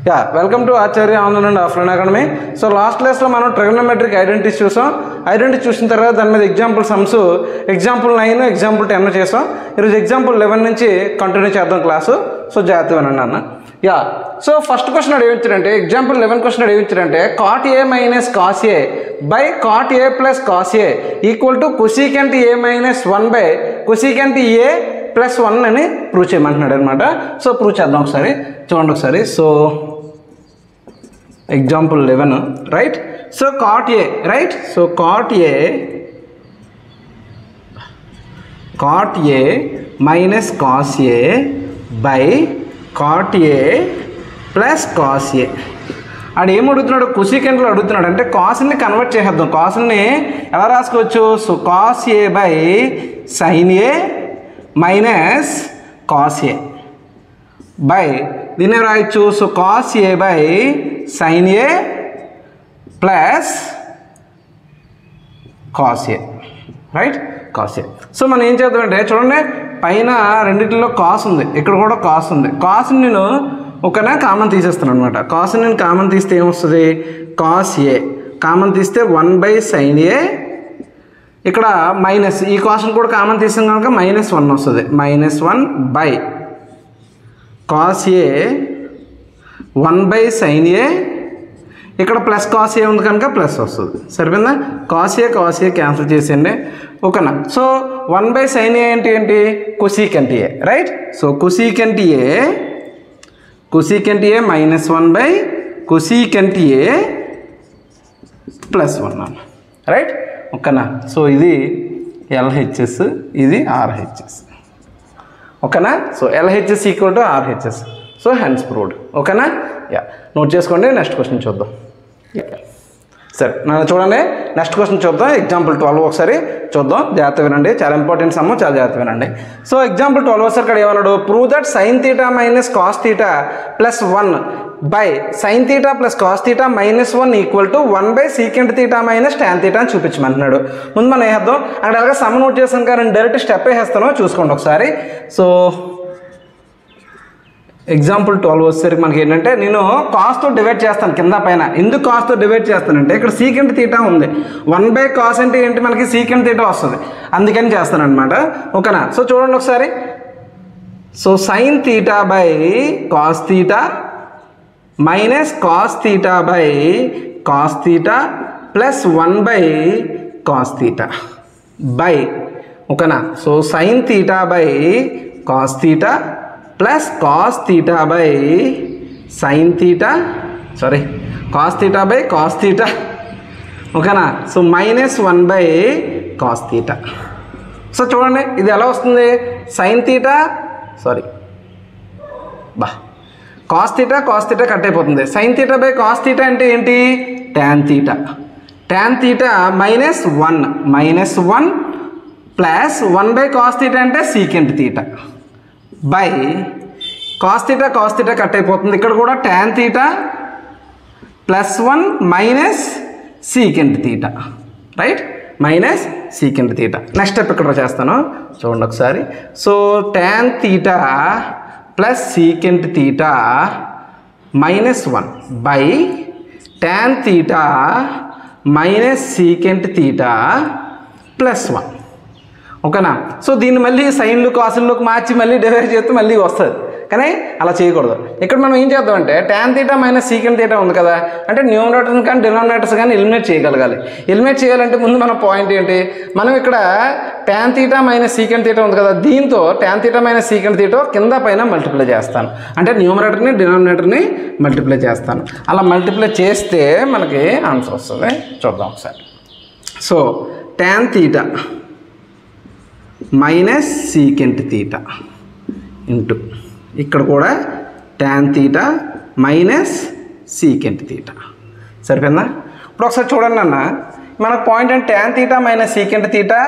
Yeah welcome to Acharya online and offline academy. So last క్లాస్లో మనం trigonometric identities చూసాం. Identity చూసిన తర్వాత దాని మీద ఎగ్జాంపుల్ సమ్స్ ఎగ్జాంపుల్ 9 ఎగ్జాంపుల్ 10 చేసాం. ఈరోజు ఎగ్జాంపుల్ 11 నుంచి కంటిన్యూ చేద్దాం క్లాసు. సో జాగ్రత్తగా వినండి అన్న. యా సో ఫస్ట్ క్వశ్చన్ అడిగించారంటే ఎగ్జాంపుల్ 11 క్వశ్చన్ అడిగించారంటే cot a minus cos a by cot a plus cos a equal to cosecant a minus 1 by cosecant a plus 1 అని ప్రూవ్ చేయమంటున్నాడు అనమాట. సో ప్రూవ్ చేద్దాం ఒకసారి, చూడండి ఒకసారి. So example 11 right. So cot a right. So cot a minus cos a by cot a plus cos A. ఆడు ఏం అడుగుతున్నాడు, కొసికెంట్లో అడుగుతున్నాడు. అంటే కాస్ని కన్వర్ట్ చేసేద్దాం. కాస్ని ఎలా రాసుకోవచ్చు? So cos A by sine A minus cos A by దీన్ని రాయొచ్చు. So cos A by sine A plus cos A right, cos A. So మనం ఏం చేద్దామంటే చూడండి, పైన రెండింటిలో కాస్ ఉంది, ఇక్కడ కూడా కాస్ ఉంది. కాస్ని నేను ఒకనా కామన్ తీసేస్తాను అనమాట. కాస్ని నేను కామన్ తీస్తే ఏమొస్తుంది? కాస్ ఏ కామన్ తీస్తే 1 బై సైన్ ఏ, ఇక్కడ మైనస్ ఈ కాస్ని కూడా కామన్ తీసాం కనుక -1 వస్తుంది. -1 by cos A 1 by sine A, ఇక్కడ ప్లస్ కాస్ ఏ ఉంది కనుక ప్లస్ వస్తుంది. సరిపోయిందా? కాస్ ఏ క్యాన్సిల్ చేసేయండి ఓకేనా. సో 1 బై సైన్ ఏ అంటే ఏంటి? Cosecant A right. So cosecant A -1 by cosecant A plus 1 right ఓకేనా. సో ఇది LHS, ఇది RHS ఓకేనా. So LHS equal to RHS. So hence proved ఓకేనా. యా నోట్ చేసుకోండి. నెక్స్ట్ క్వశ్చన్ చూద్దాం. సరే నన్ను చూడండి, నెక్స్ట్ క్వశ్చన్ చూద్దాం. ఎగ్జాంపుల్ 12 ఒకసారి చూద్దాం, జాగ్రత్త వినండి. చాలా ఇంపార్టెంట్ సమ్, చాలా జాగ్రత్త వినండి. సో ఎగ్జాంపుల్ 12 ఒకసారి ఇక్కడ ఏమన్నాడు? Prove that sine theta minus cos theta plus 1 by sine theta plus cos theta -1 equal to 1 by secant theta minus tan theta అని చూపించమంటున్నాడు. ముందు మనం వేద్దాం. అక్కడ అలాగే సమ్ నోట్ చేసాం కానీ డైరెక్ట్ స్టెప్ వేసేస్తాను, చూసుకోండి ఒకసారి. సో ఎగ్జాంపుల్ 12 వచ్చేసరికి మనకి ఏంటంటే, నేను కాస్తో డివైడ్ చేస్తాను కింద పైన. ఎందుకు కాస్తో డివైడ్ చేస్తానంటే ఇక్కడ సీకెంట్ తీటా ఉంది. 1 బై కాస్ అంటే ఏంటి? మనకి సీకెంట్ తీటా వస్తుంది, అందుకని చేస్తాను అనమాట ఓకేనా. సో చూడండి ఒకసారి. So sine theta by cos theta minus cos theta by cos theta plus 1 by cos theta by ఓకేనా. So sine theta by cos theta plus cos theta by sine theta, sorry cos theta by cos theta ఓకేనా. So -1 by cos theta. So చూడండి ఇది ఎలా వస్తుంది? Sine theta sorry cos theta cut అయిపోతుంది. Sine theta by cos theta అంటే ఏంటి? Tan theta. Tan theta -1 plus 1 by cos theta అంటే secant theta by cos theta cut అయిపోతుంది. ఇక్కడ కూడా tan theta +1 minus secant theta right, minus secant theta. Next step ఇక్కడ చేస్తాను, చూడండి ఒకసారి. So tan theta plus secant theta -1 by tan theta minus secant theta +1 ఓకేనా. So దీన్ని మళ్ళీ సైన్లు కాసుల్లోకి మార్చి మళ్ళీ డివైడ్ చేస్తే మళ్ళీ వస్తుంది, కానీ అలా చేయకూడదు. ఇక్కడ మనం ఏం చేద్దామంటే tan theta minus secant theta ఉంది కదా, అంటే న్యూమరేటర్స్ కానీ డినామినేటర్స్ కానీ ఎలిమినేట్ చేయగలగాలి. ఎలిమినేట్ చేయాలంటే ముందు మన పాయింట్ ఏంటి? మనం ఇక్కడ tan theta minus secant theta ఉంది కదా, దీంతో tan theta minus secant theta కింద పైన మల్టిప్లై చేస్తాను. అంటే న్యూమరేటర్ని డినామినేటర్ని మల్టిప్లై చేస్తాను. అలా మల్టిప్లై చేస్తే మనకి ఆన్సర్ వస్తుంది. చూద్దాం ఒకసారి. So tan theta minus secant theta into ఇక్కడ కూడా tan theta minus secant theta. సరిపోయిందా? ఇప్పుడు ఒకసారి చూడండి అన్న, మనకు పాయింట్ అంటే tan theta minus secant theta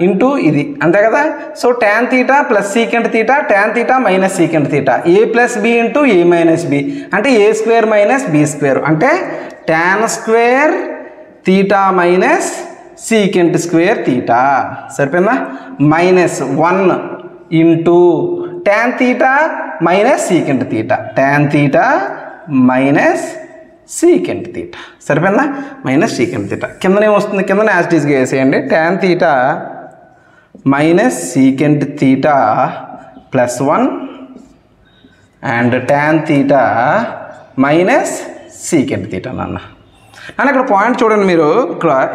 into ఇది అంతే కదా. So tan theta plus secant theta, tan theta minus secant theta, a plus B into a minus B అంటే a² మైనస్ b², అంటే tan square theta minus secant square theta. సరిపోయిందా? -1 into tan theta minus secant theta, tan theta minus secant theta. సరిపోయిందా? Minus secant theta. కిందనేమొస్తుంది? కిందనే as it ఈస్గా వేసేయండి. tan theta minus secant theta plus 1 and tan theta minus secant theta నాన్న. అని ఇక్కడ point చూడండి మీరు.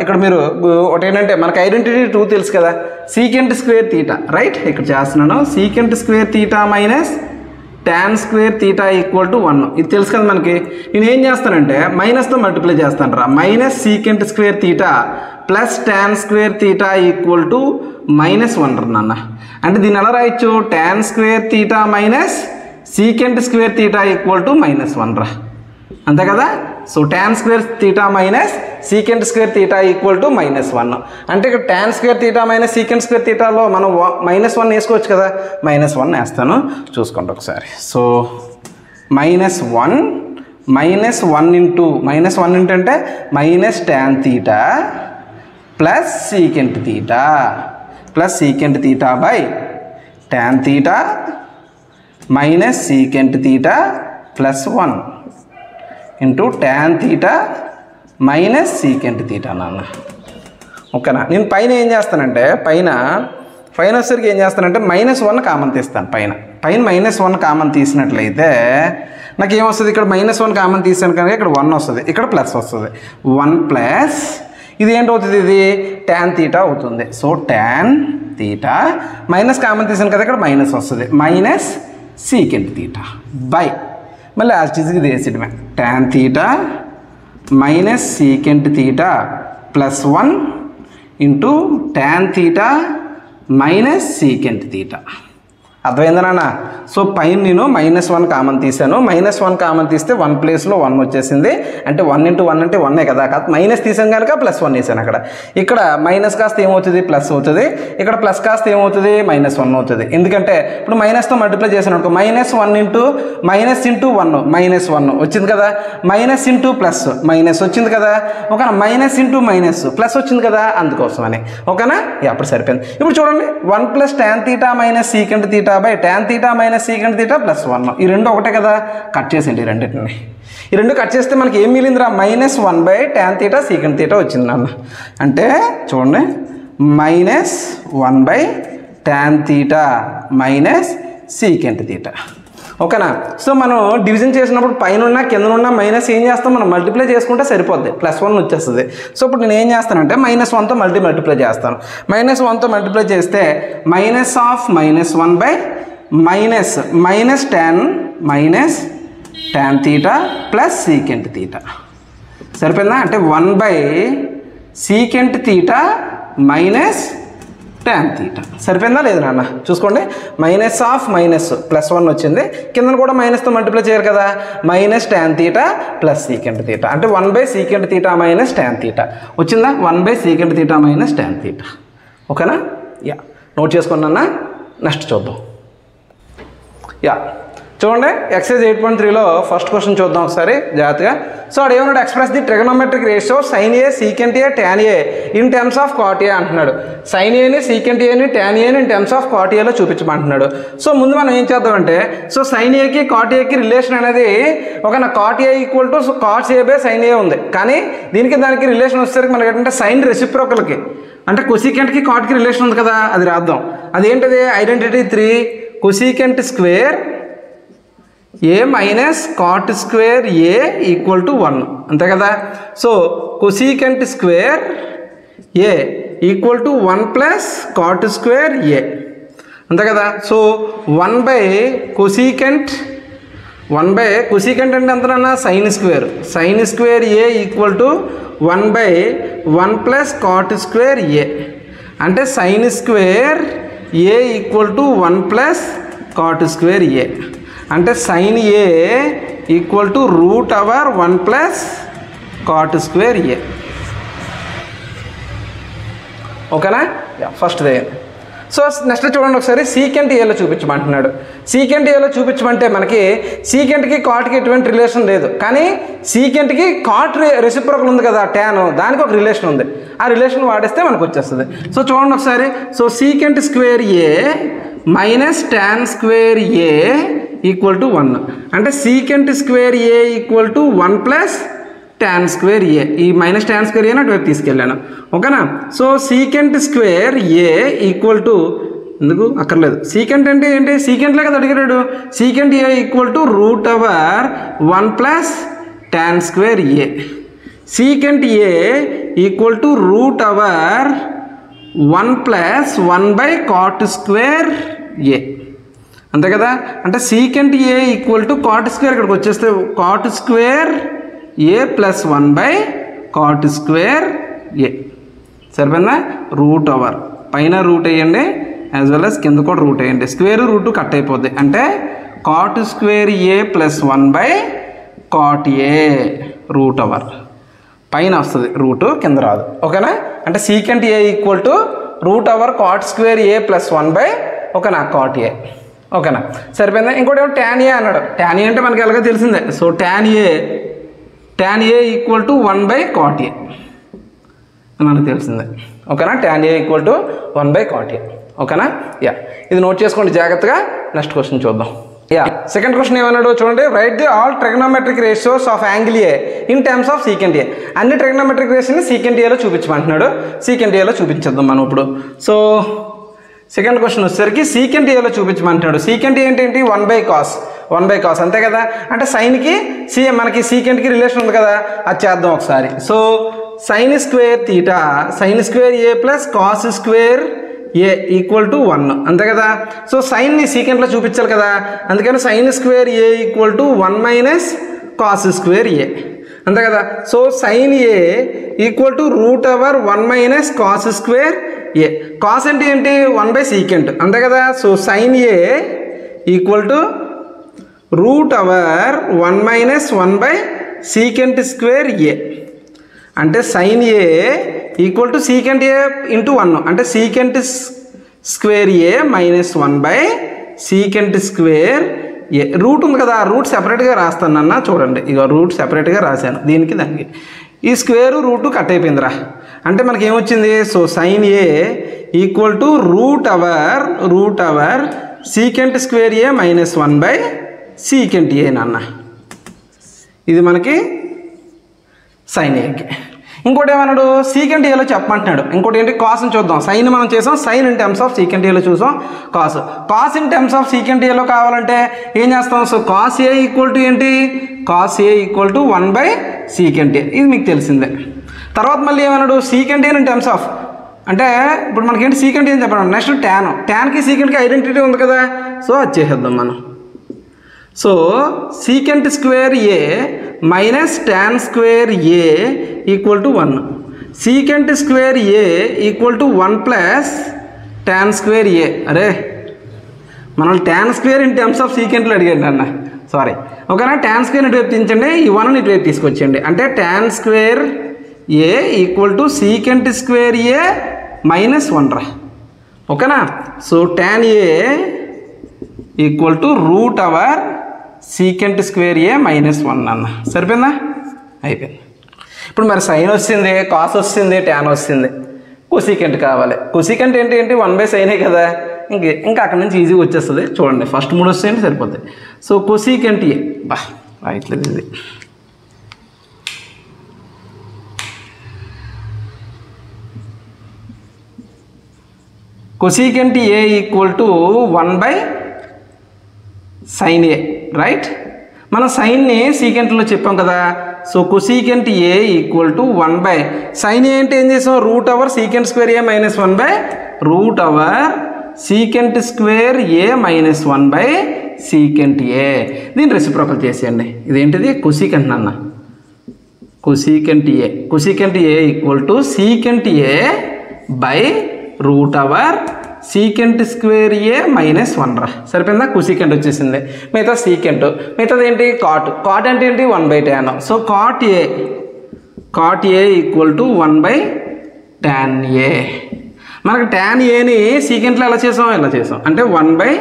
ఇక్కడ మీరు ఒకటి ఏంటంటే మనకు ఐడెంటిటీ 2 తెలుసు కదా, సీకెంట్ స్క్వేర్ తీటా, రైట్? ఇక్కడ చేస్తున్నాను. Secant square theta minus tan square theta equal to 1. ఇది తెలుసు కదా మనకి. నేను ఏం చేస్తానంటే మైనస్తో మల్టిప్లై చేస్తాను రా. Minus secant square theta plus tan square theta equal to -1 నాన్న. అంటే దీన్ని ఎలా రాయొచ్చు? tan square theta minus secant square theta equal to -1 రా. అంతే కదా? So tan square theta minus secant square theta equal to -1. అంటే ఇక్కడ tan square theta minus secant square తీటాలో మనం -1 వేసుకోవచ్చు కదా. -1 వేస్తాను, చూసుకోండి ఒకసారి. సో -1 ఇంటూ -1 అంటే minus tan theta plus secant theta by tan theta minus secant theta plus 1 into tan theta minus secant theta నాన్న. ఓకేనా? నేను పైన ఏం చేస్తానంటే పైన వచ్చేసరికి ఏం చేస్తానంటే -1 కామన్ తీస్తాను. పైన -1 కామన్ తీసినట్లయితే నాకు ఏమొస్తుంది? ఇక్కడ -1 కామన్ తీసాను కనుక ఇక్కడ 1 వస్తుంది, ఇక్కడ ప్లస్ వస్తుంది. 1 ప్లస్ ఇది ఏంటవుతుంది? ఇది tan తీటా అవుతుంది. So tan theta minus common తీసాను కదా, ఇక్కడ మైనస్ వస్తుంది, మైనస్ సీకెంట్ తీటా బై మళ్ళీ యాజ్ ఇట్ ఈస్గా ఇది వేసేయడమే. tan theta minus secant theta plus 1 into tan theta minus secant theta. అర్థమైందా నాన్న? సో పైన నేను -1 కామన్ తీసాను. -1 కామన్ తీస్తే 1 ప్లేస్లో 1 వచ్చేసింది. అంటే 1 ఇంటూ 1 అంటే 1 కదా. కాదు మైనస్ తీసాను కనుక +1 వేసాను. అక్కడ ఇక్కడ మైనస్ కాస్త ఏమవుతుంది? ప్లస్ అవుతుంది. ఇక్కడ ప్లస్ కాస్త ఏమవుతుంది? -1 అవుతుంది. ఎందుకంటే ఇప్పుడు మైనస్తో మల్టిప్లై చేశాను అనుకో, -1 ఇంటూ మైనస్ ఇంటూ 1 -1 వచ్చింది కదా. మైనస్ ఇంటూ ప్లస్ మైనస్ వచ్చింది కదా. ఓకేనా? మైనస్ ఇంటూ మైనస్ ప్లస్ వచ్చింది కదా, అందుకోసమని. ఓకేనా? అప్పుడు సరిపోయింది. ఇప్పుడు చూడండి, 1 plus tan theta minus secant theta by tan theta minus secant theta plus 1. ఈ రెండు ఒకటే కదా, కట్ చేసేయండి ఈ రెండింటిని. ఈ రెండు కట్ చేస్తే మనకి ఏం మిగిలిందిరా? -1 by tan theta secant theta వచ్చింది అన్న. అంటే చూడండి, -1 by tan theta minus secant theta. ఓకేనా? సో మనం డివిజన్ చేసినప్పుడు పైన ఉన్న కింద ఉన్న మైనస్ ఏం చేస్తాం? మనం మల్టిప్లై చేసుకుంటే సరిపోద్ది, +1 వచ్చేస్తుంది. సో ఇప్పుడు నేను ఏం చేస్తానంటే -1తో మల్టిప్లై చేస్తాను. -1తో మల్టిప్లై చేస్తే -1 by tan theta plus secant theta. సరిపోయిందా? అంటే 1 by secant theta minus tan theta. సరిపోయిందా లేదు నాన్న? చూసుకోండి, +1 వచ్చింది. కింద కూడా మైనస్తో మల్టిప్లై చేయరు కదా. -tan theta plus secant theta అంటే 1 by secant theta minus tan theta వచ్చిందా? 1 by secant theta minus tan theta. ఓకేనా? నోట్ చేసుకున్నా. నెక్స్ట్ చూద్దాం. చూడండి, ఎక్సైజ్ 8.3లో ఫస్ట్ క్వశ్చన్ చూద్దాం ఒకసారి జాగ్రత్తగా. సో అక్కడ ఏమన్నాడు? Express the trigonometric ratio sin A secant A tan A in terms of cot A అంటున్నాడు. sin Aని secant Aని tan Aని ఇన్ టర్మ్స్ ఆఫ్ cot Aలో చూపించమంటున్నాడు. సో ముందు మనం ఏం చేద్దామంటే, సో sin Aకి cot Aకి రిలేషన్ అనేది ఒక cot A equal to cos A by sin A ఉంది. కానీ దీనికి దానికి రిలేషన్ వచ్చేసరికి మనకి ఏంటంటే సైన్ రెసిప్రోకల్కి అంటే కొసికెంట్కి కాట్కి రిలేషన్ ఉంది కదా, అది రాద్దాం. అదేంటది? Identity 3 cosecant square A minus cot square A equal to 1 అంతే కదా. So cosecant square A equal to 1 plus cot square A అంతే కదా. సో 1 బై కొసికెంట్ అంటే ఎంతనన్నా sine square A equal to 1 by 1 plus cot square A అంటే sine square A equal to 1 plus cot square A అంటే sine A equal to √1 plus cot square A. ఓకేనా? First they. So next చూడండి ఒకసారి, secant ఏలో చూపించమంటున్నాడు. Secant ఏలో చూపించమంటే మనకి సీకెంట్కి కాట్కి ఎటువంటి relation లేదు, కానీ సీకెంట్కి కాట్ రెసిప్రోకల్ ఉంది కదా tan, దానికి ఒక రిలేషన్ ఉంది. ఆ రిలేషన్ వాడేస్తే మనకు వచ్చేస్తుంది. సో చూడండి ఒకసారి. So secant square A minus tan square A equal to 1 అంటే secant square A equal to 1 plus tan square A ఈ మైనస్ tan స్క్వేర్ ఏ అటువైపు తీసుకెళ్ళాను ఓకేనా so secant square A equal to ఎందుకు అక్కర్లేదు సీకెంట్ అంటే ఏంటి సీకెంట్లే కదా అడిగాడు secant A equal to root over 1 plus tan square A secant A equal to root over 1 plus 1 by cot square A అంతే కదా అంటే secant A equal to cot square ఇక్కడికి వచ్చేస్తే cot square A plus 1 by cot square A సరిపోయిందా root over పైన root వేయండి as well as కింద కూడా రూట్ వేయండి స్క్వేర్ రూట్ కట్ అయిపోద్ది అంటే cot square A plus 1 by cot A root over పైన వస్తుంది రూట్ కింద రాదు ఓకేనా అంటే secant A equal to root over cot square A plus 1 by ఓకేనా కాట్ ఏ ఓకేనా సరిపోయిందా ఇంకోటి ఏమో tan ఏ అన్నాడు tan ఏ అంటే మనకి ఎలాగో తెలిసిందే so tan A equal to 1 by cot A మనకు తెలిసిందే ఓకేనా tan A equal to 1 by cot A ఓకేనా యా ఇది నోట్ చేసుకోండి జాగ్రత్తగా నెక్స్ట్ క్వశ్చన్ చూద్దాం యా సెకండ్ క్వశ్చన్ ఏమన్నాడు చూడండి write the all trigonometric ratios of angle A in terms of secant A అన్ని ట్రిగ్నోమెట్రిక్ రేషియోని సీకెంట్ ఏలో చూపించమంటున్నాడు సీకెంట్ ఏలో చూపించేద్దాం మనం ఇప్పుడు సో సెకండ్ క్వశ్చన్ వచ్చేసరికి సీకెంట్ ఏలో చూపించమంటున్నాడు సీకెంట్ ఏంటి 1 బై కాస్ అంతే కదా అంటే సైన్కి మనకి సీకెంట్కి రిలేషన్ ఉంది కదా అది చేద్దాం ఒకసారి so sine square theta sine square A plus cos square A equal to 1 అంతే కదా సో సైన్ని సీకెంట్లో చూపించాలి కదా అందుకని sine square A equal to 1 minus cos square A అంతే కదా so sine A equal to root over 1 minus cos square A cos అంటే ఏంటి 1 బై సీకెంట్ అంతే కదా so sine A equal to root over 1 minus 1 by secant square A అంటే sine A equal to secant A into 1 అంటే secant square A minus 1 by secant square A root ఉంది కదా route సెపరేట్గా రాస్తాను అన్న చూడండి ఇక రూట్ సెపరేట్గా రాశాను దీనికి దానికి ఈ స్క్వేరు రూటు కట్ అయిపోయిందిరా అంటే మనకి ఏమొచ్చింది so sine A equal to root over secant square A minus 1 by secant A నాన్న ఇది మనకి సైన్ ఏకి ఇంకోటి ఏమన్నాడు సీకెంట్ ఏలో చెప్పమంటున్నాడు ఇంకోటి ఏంటి కాస్ని చూద్దాం సైన్ మనం చేసాం sine in terms of secant ఏలో చూసాం cos in terms of secant ఏలో కావాలంటే ఏం చేస్తాం so cos A equal to ఏంటి cos A equal to 1 by secant A ఇది మీకు తెలిసిందే తర్వాత మళ్ళీ ఏమన్నాడు secant A in terms of అంటే ఇప్పుడు మనకేంటి సీకెంట్ ఏం చెప్పడం నెక్స్ట్ ట్యాన్కి సీకెంట్కి ఐడెంటిటీ ఉంది కదా సో అది చేసేద్దాం మనం so secant square A minus tan square A equal to 1 secant square A equal to 1 plus tan square A అరే మనం tan square in terms of సీకెంట్లో అడిగాడు అన్న సారీ ఓకేనా tan స్క్వేర్ ఇటువైపు తీయించండి ఈ 1 ఇటువైపు తీసుకొచ్చేయండి అంటే tan square A equal to secant square A minus 1 రా ఓకేనా so tan A equal to root over secant square A minus 1 అన్న సరిపోయిందా అయిపోయింది ఇప్పుడు మరి సైన్ వచ్చింది కాస్ వచ్చింది ట్యాన్ వచ్చింది కొసీకెంట్ కావాలి కొసీకెంట్ ఏంటి 1 బై సైనే కదా ఇంకా అక్కడ నుంచి ఈజీగా వచ్చేస్తుంది చూడండి ఫస్ట్ 3 వస్తాయండి సరిపోతాయి సో కొసీకెంట్ ఏ బా రాయట్లేదు ఇది cosecant A equal to 1 by sine A right మనం సైన్ని సీకెంట్లో చెప్పాం కదా so cosecant A equal to 1 by sine A అంటే ఏం చేసాం root over secant square A minus 1 by root over secant square A minus 1 by secant A దీన్ని reciprocal చేసేయండి ఇదేంటిది కొసీకెంట్ నాన్న cosecant A equal to secant A by root over secant square A minus 1 రా సరిపోయిందా cosecant వచ్చేసింది మిగతా secant మిగతాది ఏంటి కాట్ అంటే ఏంటి 1 by tan so cot A equal to 1 by tan A మనకు tan ఏని సీకెంట్లో ఎలా చేసాం అంటే 1 by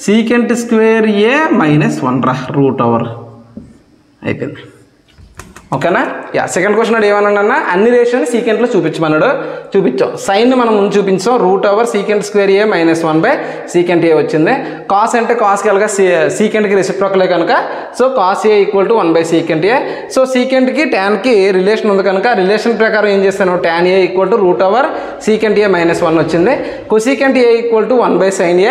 secant square A minus 1 రా రూట్ ఓవర్ అయిపోయింది ఓకేనా? యా, సెకండ్ క్వశ్చన్ అడు ఏమన్నా అన్ని రేషియోని సీకెంట్లో చూపించమన్నాడు. చూపించాం. సైన్ని మనం ముందు చూపించాం. √/sec² - 1/sec వచ్చింది. కాస్ అంటే కాస్కి అలాగా సీకెంట్కి రెసిప్రోకలే కనుక so cos A = 1/sec A. So సీకెంట్కి ట్యాన్కి రిలేషన్ ఉంది కనుక రిలేషన్ ప్రకారం ఏం చేస్తాను, tan A = √/sec A - 1 వచ్చింది. Cosecant A = 1/sin A.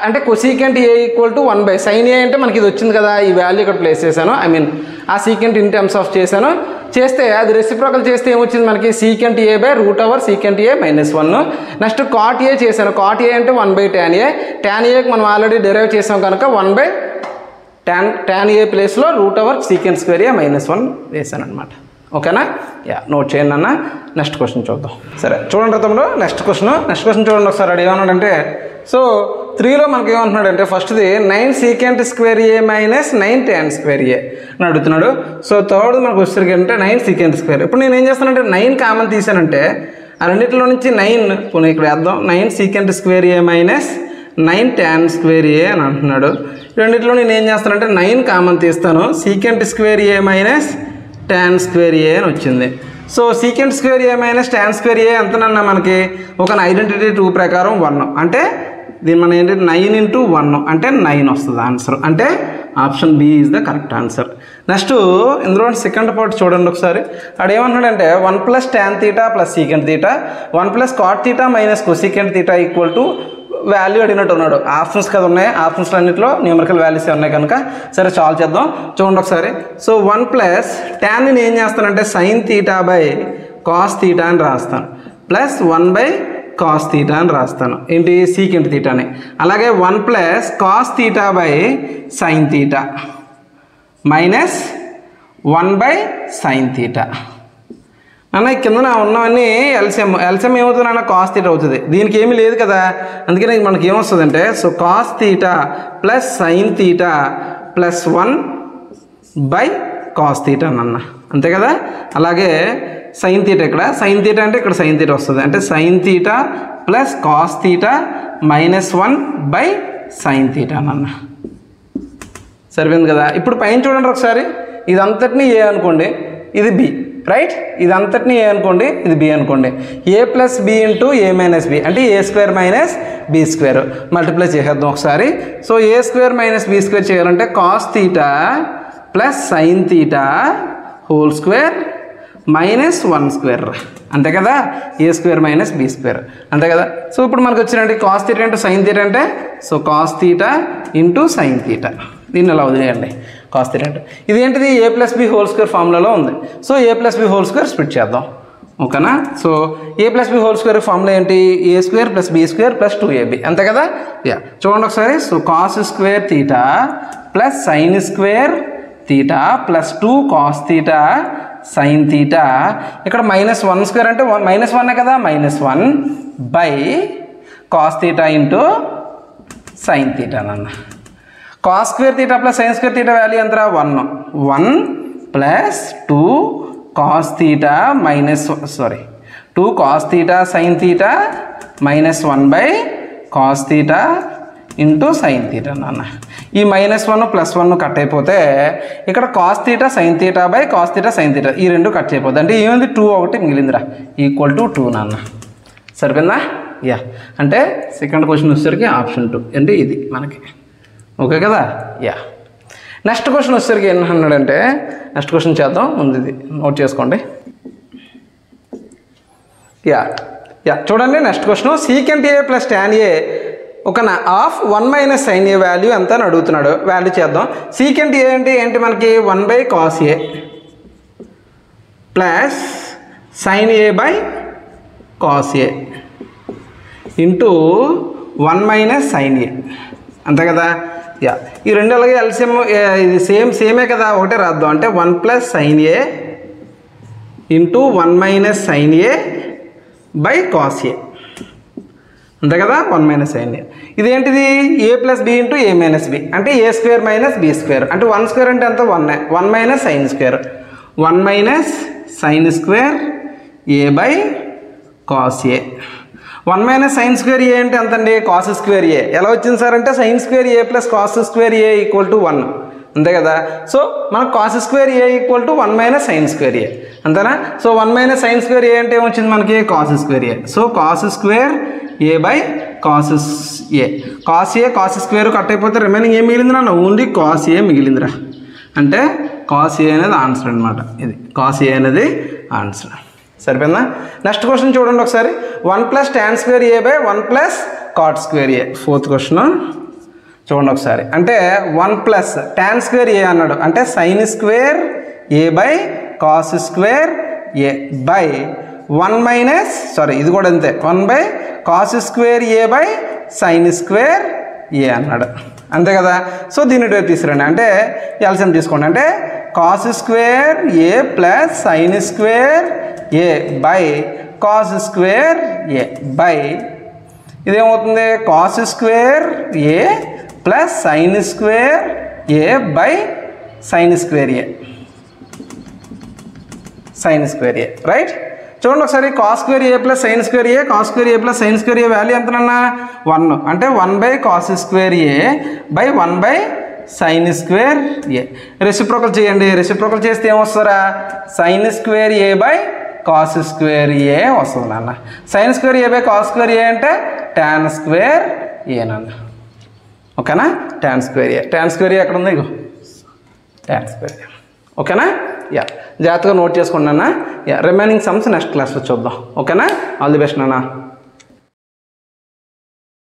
అంటే కొసీకెంట్ A = 1/sin A అంటే మనకి ఇది వచ్చింది కదా, ఈ వాల్యూ ఇక్కడ ప్లేస్ చేశాను. ఐ మీన్ ఆ సీకెంట్ ఇన్ టర్మ్స్ ఆఫ్ చేశాను. చేస్తే అది రెసిప్రోకల్ చేస్తే ఏమొచ్చింది మనకి, secant A √/sec A - 1. Next cot A చేశాను. cot A అంటే 1/tan A. tan Aకి మనం ఆల్రెడీ డెరైవ్ చేసాం కనుక 1/tan A ప్లేస్లో √/sec² A - 1 వేసాను అనమాట. ఓకేనా? యా, నోట్ చేయండి అన్న. నెక్స్ట్ క్వశ్చన్ చూద్దాం. సరే చూడండి తమ్ముడు, నెక్స్ట్ క్వశ్చన్ చూడండి ఒకసారి. అడు ఏమన్నాడంటే సో 3లో మనకి ఏమంటున్నాడంటే ఫస్ట్ది 9 secant² A - 9 tan² A అని అడుగుతున్నాడు. సో థర్డ్ మనకు వచ్చేసరికి అంటే 9 secant². ఇప్పుడు నేను ఏం చేస్తానంటే 9 కామన్ తీసానంటే ఆ రెండింటిలో నుంచి 9 పోనీ ఇక్కడ వేద్దాం. 9 secant² A - 9 tan² A అని అంటున్నాడు. రెండింటిలో నేను ఏం చేస్తానంటే 9 కామన్ తీస్తాను. secant² A - tan² A అని వచ్చింది. So secant² A - tan² A ఎంతనన్నా మనకి ఒక ఐడెంటిటీ 2 ప్రకారం 1 అంటే దీని మన ఏంటి 9 × 1 అంటే 9 వస్తుంది ఆన్సర్. అంటే option B is the correct answer. Next ఇందులో సెకండ్ పార్ట్ చూడండి ఒకసారి. అక్కడ ఏమంటున్నాడంటే 1 + tan θ + secant θ 1 + cot θ - cosecant θ value అడిగినట్టు ఉన్నాడు. ఆప్షన్స్ కదా ఉన్నాయి, ఆప్షన్స్ అన్నింటిలో న్యూమరికల్ వాల్యూస్ ఉన్నాయి కనుక సరే సాల్వ్ చేద్దాం. చూడండి ఒకసారి. సో 1 + tan ని నేను ఏం చేస్తానంటే sin θ cos θ అని రాస్తాను, ప్లస్ 1/cos θ అని రాస్తాను. ఏంటి, secant θని. అలాగే 1 + cos θ sin θ మైనస్ 1/sin θ. అన్న కింద ఉన్నవన్నీ ఎల్సిఎం ఏమవుతుంది అన్న, cos θ అవుతుంది. దీనికి ఏమీ లేదు కదా, అందుకని మనకి ఏమొస్తుంది అంటే సో cos θ + sin θ + 1/cos θ అన్న, అంతే కదా. అలాగే sin θ ఇక్కడ sin θ అంటే ఇక్కడ sin θ వస్తుంది. అంటే sin θ + cos θ - 1/sin θ అన్న. సరిపోయింది కదా. ఇప్పుడు పైన చూడండి ఒకసారి. ఇదంతటినీ A అనుకోండి, ఇది B, రైట్. ఇదంతటినీ A అనుకోండి, ఇది B అనుకోండి. A + B × A - B అంటే A² - B² మల్టిప్లై చేసేద్దాం ఒకసారి. సో A² - B² చేయాలంటే cos θ + sin θ (² -1² అంతే కదా, A² - B² అంతే కదా. సో ఇప్పుడు మనకు వచ్చినట్టు cos θ × sin θ అంటే సో cos θ × sin θ. దీన్ని అలా వదిలేయండి. cos θ అంటే ఇదేంటిది A + B (² ఫార్ములాలో ఉంది. సో A + B (² స్ప్లిట్ చేద్దాం. ఓకేనా. సో A + B (² ఫార్ములా ఏంటి, A² + B² + 2AB అంతే కదా. యా, చూడండి ఒకసారి. So cos² θ + sin² θ + 2 cos θ sin θ. ఇక్కడ -1² అంటే -1 కదా, -1/cos θ × sin θ అన్న. cos² θ + sin² θ వాల్యూ ఎంత, 1 + 2 cos θ - 2 cos θ sin θ -1/cos θ × sin θ అన్న. ఈ -1 + 1 కట్ అయిపోతే ఇక్కడ cos θ sin θ cos θ sin θ ఈ రెండు కట్ అయిపోతుంది. అంటే ఏమైంది, 2 ఒకటి మిగిలిందిరా, = 2 నాన్న. సరిపోయిందా? యా, అంటే సెకండ్ క్వశ్చన్ వచ్చేసరికి ఆప్షన్ 2 అంటే ఇది మనకి. ఓకే కదా. యా, నెక్స్ట్ క్వశ్చన్ వచ్చేసరికి ఏమన్నాడంటే నెక్స్ట్ క్వశ్చన్ చేద్దాం. ముందు ఇది నోట్ చేసుకోండి. యా చూడండి next question. secant A + tan A ఒక ఆఫ్ 1 - sin A వాల్యూ ఎంత అని అడుగుతున్నాడు. వాల్యూ చేద్దాం. secant A అంటే ఏంటి మనకి 1/cos A plus sin A/cos A into 1 - sin A అంతే కదా. యా, ఈ రెండు అలాగే ఎల్సిఎం ఇది సేమే కదా, ఒకటే రాద్దాం. అంటే 1 + sin A into 1 - sin A/cos A అంతే కదా, 1 - sin A. ఇదేంటిది A + B × A - B అంటే A² - B² అంటే 1² అంటే ఎంత, 1 - sin². 1 - sin² A/cos A. 1 - sin² A అంటే ఎంతండి, cos² A. ఎలా వచ్చింది సార్ అంటే sin² A + cos² A = 1. అంతే కదా. సో మనకు cos square A equal to 1 minus sine square A అంతేనా. So 1 minus sine square A అంటే ఏమొచ్చింది మనకి cos square A. So cos square A by cos A. Cos square cut అయిపోతే remaining ఏం మిగిలిందిరా, ఓన్లీ కాస్ ఏ మిగిలిందిరా. అంటే cos A అనేది answer అనమాట. ఇది కాస్ ఏ అనేది ఆన్సర్. సరిపోయిందా. నెక్స్ట్ క్వశ్చన్ చూడండి ఒకసారి. 1 plus tan square A by 1 plus cot square A. Fourth question చూడండి ఒకసారి. అంటే 1 ప్లస్ ట్యాన్ స్క్వేర్ ఏ అన్నాడు, అంటే sine square A by cos square A by 1 minus ఇది కూడా అంతే 1 by cos square A by sine square A అన్నాడు. అంతే కదా. సో దీన్ని ఇటు తీసుకురండి, అంటే ఎల్సిఎం తీసుకోండి. అంటే cos square A plus sine square A by cos square A by ఇదేమవుతుంది cos square A plus sine square A by sine square A right. చూడండి ఒకసారి. Cos square A plus sine square A, cos square A plus sine square A value ఎంతనన్నా 1. అంటే 1 by cos square A by 1 by sine square A. Reciprocal చేయండి. Reciprocal చేస్తే ఏమొస్తారా, sine square A by cos square A వస్తుంది నాన్న. Sine square A by cos square A అంటే tan square A నాన్న. ఓకేనా. Tan square A. Tan square A ఎక్కడ ఉంది, ఇగో టాన్ స్క్వేర్ ఏ. ఓకేనా. యా జాగ్రత్తగా నోట్ చేసుకోండి అన్న. యా రిమైనింగ్ సమ్స్ నెక్స్ట్ క్లాస్లో చూద్దాం. ఓకేనా. ఆల్ ది బెస్ట్ నాన్న.